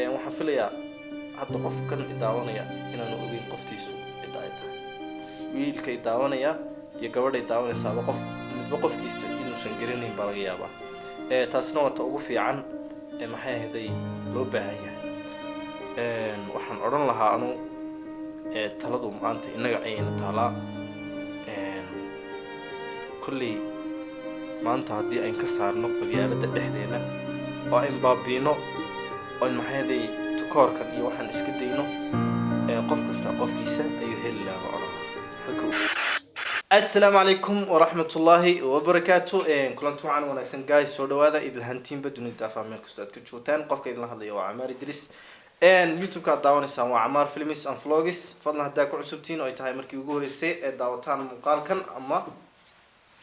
waxaan filayaa hadda qofkan idaawanaya inaanu ogeyn qoftiisu cidda ay tahay. wiilka idaawanaya iyo gabadha idaawanaysaaba midba qofkiisa inuusan garanayn baa laga yaabaa. taasina waa ta ugu fiican maxay ahaday loo baahan yahay. waxaan odhan lahaa anu taladu maanta innaga ayayna taalaa. kolley maanta haddii ayn ka saarno qabyaalada dhexdeena oo ayn baabiino oo maxay ahaday takoorkan iyo waxaan iska dayno qof kasta qofkiisa ayuu heli lahaa odhan lahaa. السلام عليكم ورحمة الله وبركاته. كلنتو عن وناكسن جاي سودا هذا إذا هنتين بدون دافع من كستات كتشوتان قف كيدنا هذا يو عمار إدريس يوتيوب كداون يسمى عمار فيلمس أند فلوجس فضلنا هداك عصبتين أي تايمر كيقول السي داوتان مقال كان أما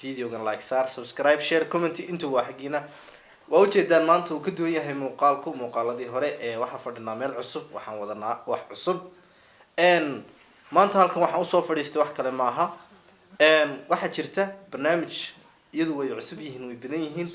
فيديو كان لايك صار سبسكرايب شير كومنتي انتو واحقينا ووجدان مانتو كدو يهي مقالكو مقال دي هوري وحفردنا ميل عصب وحان وضنا وح عصب مانتا هالكم وحان وصو فريستي وح كلام معها waxaa jirta barnaamij iyadu way cusub yihiin way badan yihiin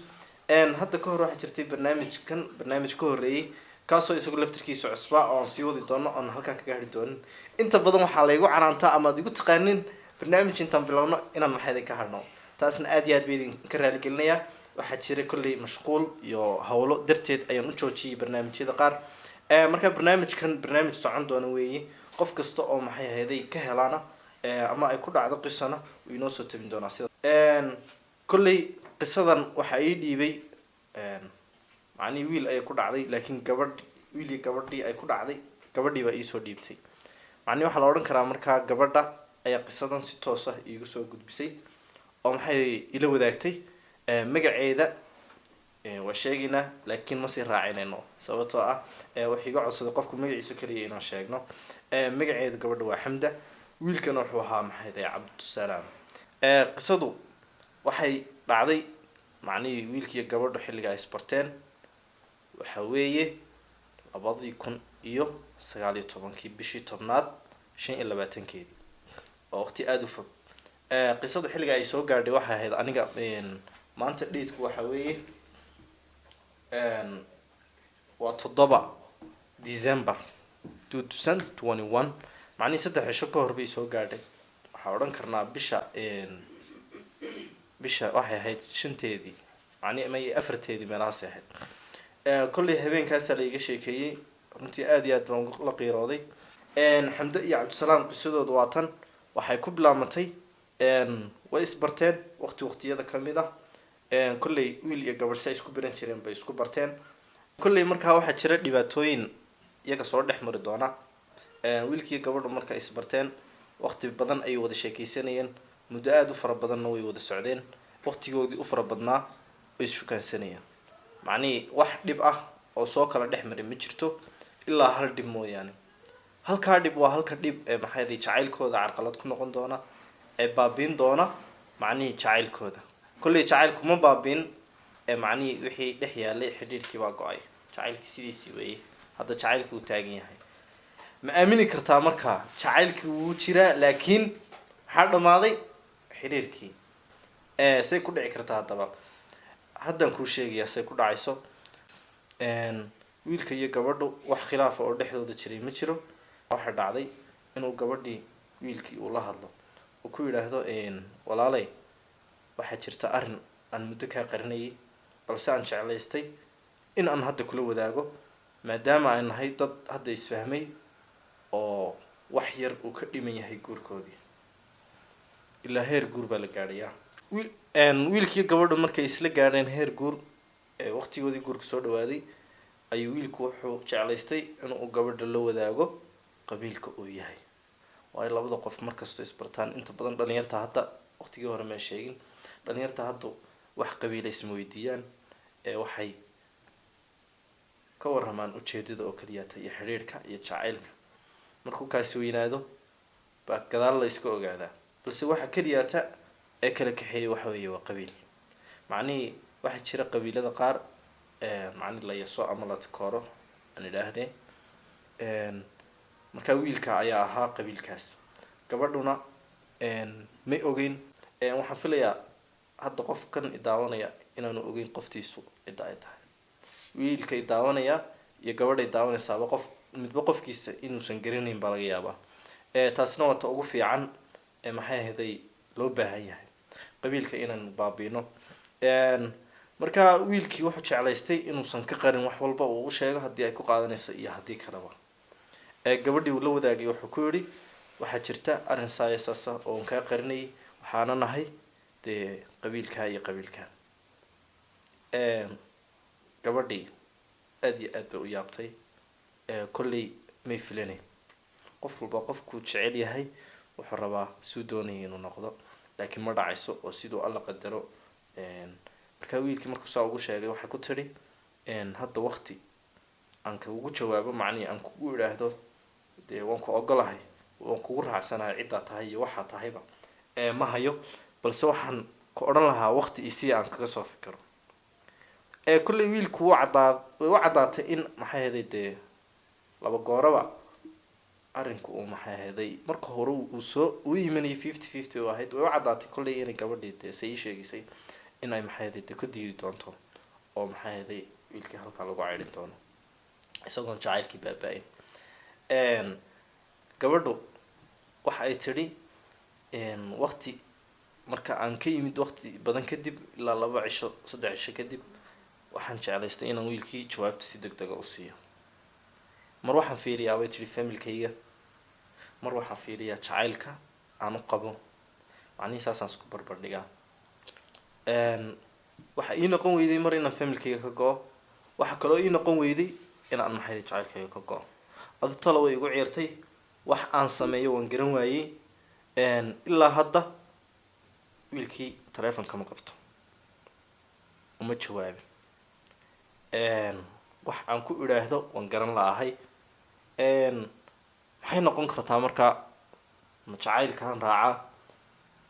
hadda ka hor waxaa jirtay barnaamij ka horeeyay kaasoo isagu laftirkiisa cusba oo sii wadi doono oo halka ka gaari doono. inta badan waxaa la igu canaantaa ama igu taqaanin barnaamij intaan bilowno inaan maxay ka harno, taasna aad iyo aad baan ka raali gelinayaa. waxaa jira kulli mashquul iyo hawlo darteed ayaan u joojiyay barnaamijyada qaar. marka barnaamij socon doona weeye, qof kasta oo maxay ahaday ka helaana ama ay ku dhacdo qisana way noo soo tabin doonaa sida kulli qisadan waxa ay dhiibay macni wiil ay ku dhacday, laakiin wiil iyo gabadhii ay ku dhacday gabadhii baa ii soo dhiibtay. macni waxa la oran karaa markaa gabadha ayaa qisadan si toos ah iigu soo gudbisay oo maxay ila wadaagtay magaceeda waa sheegina laakiin ma sii raacinayno sababtoo ah waxa iga codsaday qofku magaciisa kaliya inaan sheegno. magaceeda gabadha waa Xamda, wiilkan wuxuu ahaa maxay Cabdusalaam. qisadu waxay dhacday macni wiilkii gabadhu xilliga ay isbarteen waxa weeye 2019 bishii 10aad 25keedii oo waqti aad u fog. qisadu xilliga ay soo gaadhay waxa ahayd aniga maanta dheedku waxa weeye waa 7 December 2021 macni 3 cisho ka hor bay soo gaadhay. waxaan oran karnaa bisha waxay ahayd 5teedii macni ama 4teedii meelahaas ahayd. kulli habeenkaas la iga sheekeeyay runtii aad iyo aad baan la qiirooday. Xamda iyo Cabdusalaam qisadoodu waa tan waxay ku bilaamatay way isbarteen waqtiyada kamid ah. kulli wiil iyo gabar say isku baran jireen bay isku barteen. kulli markaa waxa jira dhibaatooyin iyaga soo dhex mari doona. wiilkii gabadhu marka isbarteen waqti badan ay wada sheekaysanayeen, muddo aad u fara badanna way wada socdeen, waqtigoodii u fara badnaa way shukaansanayeen. macni wax dhib ah oo soo kala dhex maray ma jirto ilaa hal dhib mooyaane. halka dhib waa halka dhib maxay jacaylkooda carqalad ku noqon doona baabiin doona macni jacaylkooda. kulli jacaylku ma baabiin macni wixii dhex yaalay xiriirkii waa go'ay, jacaylkii sidiisii weeye hadda jacaylku uu taagan yahay. ma aamini kartaa markaa jacaylkii wuu jiraa laakiin waxaa dhamaaday xiriirkii. say ku dhici kartaa haddaba haddaan kuu sheegayaa say ku dhacayso. wiilka iyo gabadhu wax khilaaf oo dhexdooda jiray ma jiro. waxa dhacday inuu gabadhii wiilkii uu la hadlo oo ku yiraahdo walaalay waxa jirta arrin aan muddo ka qarinayay balse aan jeclaystay in aan hadda kula wadaago maadaama ay nahay dad hadda isfahmay oo wax yar uu ka dhiman yahay guurkoodii ilaa heer guur baa la gaadhayaa. wiilkii gabadhu markay isla gaadheen heer guur waqtigoodii guurka soo dhawaaday ayuu wiilku wuxuu jeclaystay inuu gabadha la wadaago qabiilka uu yahay. waayo labada qof markasta isbartaan inta badan dhalinyarta hadda waqtigii hore ma sheegin dhalinyarta hadda wax qabiil isma weydiiyaan waxay ka waramaan ujeedada oo kaliya ta iyo xiriirka iyo jacaylka. markuu kaasi weynaado baa gadaal la iska ogaadaa, balse waxa kaliya ta ee kala kaxeeyay waxa weeye waa qabiil. macni waxa jira qabiilada qaar macni la yaso ama la takooro aan ilaahdeen. marka wiilka ayaa ahaa qabiilkaas, gabadhuna may ogeyn. waxaan filayaa hadda qofkan idaawanaya inaanu ogeyn qoftiisu cidda ay tahay. wiilka idaawanaya iyo gabadhay daawanaysaaba qof midba qofkiisa inuusan garanayn baa laga yaabaa. Taasna waa ta ugu fiican maxay ahaday loo baahan yahay qabiilka inaan baabiino. Marka wiilkii wuxuu jeclaystay inuusan ka qarin wax walba uu u sheego haddii ay ku qaadanayso iyo haddii kaleba. Gabadhii uu la wadaagay wuxuu ku yidhi waxaa jirta arrin saayasaasa oon kaa qarinayay, waxaana nahay dee qabiilkaa iyo qabiilkaa. Gabadhii aad iyo aad bay u yaabtay. Kolley may filanayn. qof walba qofkuu jecel yahay wuxuu rabaa siduu doonaya inuu noqdo, laakiin ma dhacayso oo siduu alla qadaro. Markaa wiilkii markuu saa ugu sheegay waxay ku tidhi hadda waqti aan kugu jawaabo macnihii aan kugu idhaahdo dee waan ku ogolahay, waan kugu raacsanahay ciddaa tahay iyo waxaa tahayba ma hayo, balse waxaan ku odhan lahaa waqti isii aan kaga soo fikiro. Kolley wiilku way u caddaatay in maxay ahaday dee laba gooraba arrinku uu maxay ahaday marka hore uu imanayay 50-50 oo ahayd. way u caddaatay kolley inay gabadhii dee say sheegisay in ay maxay ahaday dee ka diidi doonto oo maxay ahaday wiilkii halkaa lagu caydhin doono isagoon jacaylkii baaba-ayn. Gabadhu waxa ay tidhi waqti marka aan ka yimid waqti badan kadib ilaa 2 cisho 3 cisho kadib waxaan jeclaystay inaan wiilkii jawaabta si degdega u siiyo. mar waxaan fiiriyaa bay tidhi familkayga, mar waxaan fiiriyaa jacaylka aan u qabo, macnihii saasaan isku barbardhigaa. waxa ii noqon weyday mar inaan familkayga ka go-o, waxa kaloo ii noqon weyday inaan maxay jacaylkayga ka go-o. adi talo way igu ciirtay, wax aan sameeyo waan garan waayey. ilaa hadda wiilkii taleefonka ma qabto, uma jawaabin. wax aan ku idhaahdo waan garan la'ahay. maxay noqon kartaa markaa ma jacaylkaan raacaa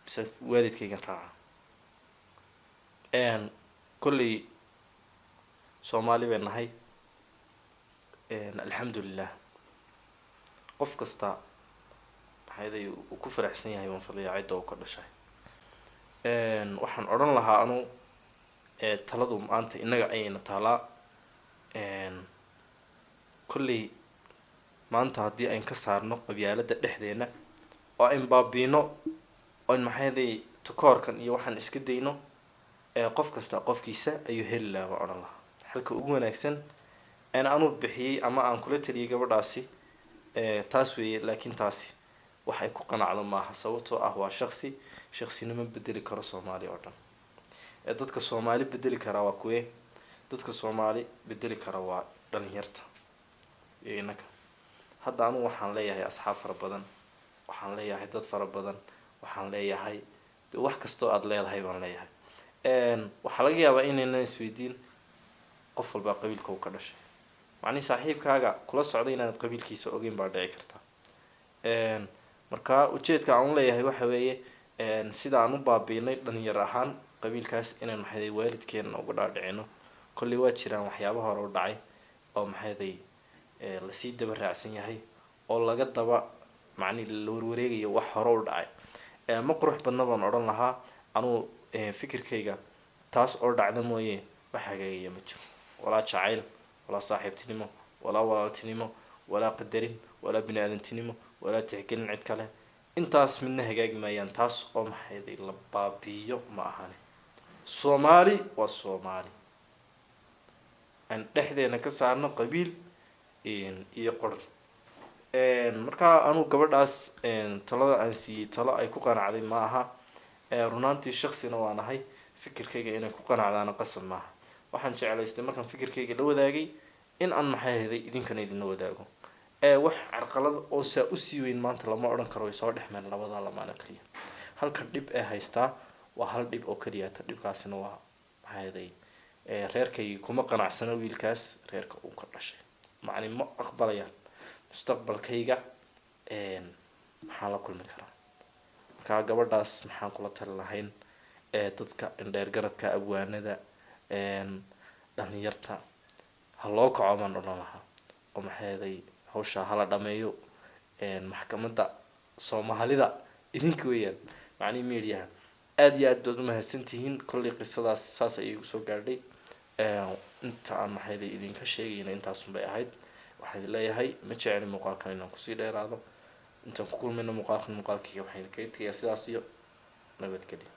mise waalidkaygan raacaa. kolley Soomaali bay nahay. alxamdulilah qof kasta maxayday uu ku faraxsan yahay waan fadliyaa cidda uu ka dhashay. waxaan odhan lahaa anu taladu maanta innaga ayayna taalaa. kolley maanta haddii ayn ka saarno qabyaalada dhexdeena oo ayn baabiino oon maxayday takoorkan iyo waxaan iska dayno, qof kasta qofkiisa ayuu heli lahaa baan odhan lahaa. xalka ugu wanaagsan anuu bixiyey ama aan kula taliyay gabadhaasi taas weeye. laakiin taasi waxay ku qanacdo maaha, sababtoo ah waa shaqsinimo bedeli karo Soomaali oo dhan. dadka Soomaali bedeli karaa waa kuwee? dadka Soomaali bedeli kara waa dhalinyarta iyo inaga. hadda anu waxaan leeyahay asxaab fara badan, waxaan leeyahay dad fara badan, waxaan leeyahay wax kastoo aad leedahay baan leeyahay. waxaa laga yaabaa inaynan isweydiin qof walba qabiilka uu ka dhashay, macnihii saaxiibkaaga kula socday inaanad qabiilkiisa ogeyn baa dhici karta. markaa ujeedka aan u leeyahay waxa weeye sida aan u baabiinay dhalinyar ahaan qabiilkaas inaan maxayday waalidkeena uga dhaadhicino. kolley waa jiraan waxyaaba hore u dhacay oo maxayday lasii daba raacsan yahay oo laga daba macnihi la warwareegayo wax hore u dhacay. ma qurux badna baan odhan lahaa anuu fikirkayga taas oo dhacda mooye wax hagaagaya ma jiro. walaa jacayl, walaa saaxiibtinimo, walaa walaaltinimo, walaa qadarin, walaa bini aadantinimo, walaa tixgelin cid kale. intaas midna hagaagi maayaan. taas oo maxayday la baabiiyo ma ahane. Soomaali waa Soomaali. aan dhexdeena ka saarno qabiil iyo qoran. markaa anuu gabadhaas talada aan siiyey talo ay ku qanacday ma aha. runaantii shaksina waa nahay, fikirkayga inay ku qanacdaana qasab maaha. waxaan jeclaystay markaan fikirkayga la wadaagay in aan maxay ahaday idinkana idinla wadaago. wax carqalad oo saa usii weyn maanta lama odhan karo way soo dhexmeen labadaa lamaana kaliya. halkan dhib ee haystaa waa hal dhib oo kaliya. ta dhibkaasina waa maxay ahaday reerkayga kuma qanacsano wiilkaas reerka uu ka dhashay. macni ma aqbalayaan mustaqbalkayga maxaa la kulmi karaa. markaa gabadhaas maxaan kula tali lahayn dadka indheer garadka abwaanada dhalinyarta ha loo kaco baan odhan lahaa oo maxay ahaday hawshaa hala dhameeyo. maxkamadda Soomaalida idinka weeyaan macnihi mediaha aad iyo aad baad u mahadsantihiin. kolley qisadaas saas ayay igu soo gaadhay. inta aan maxayday idinka sheegayna intaasun bay ahayd. waxaan leeyahay ma jeceli muuqaalkan inaan kusii dheeraado. intaan ku kulmayno muuqaalkan muuqaalkiiga waxaan kaga tegayaa sidaas iyo nabadgelyo.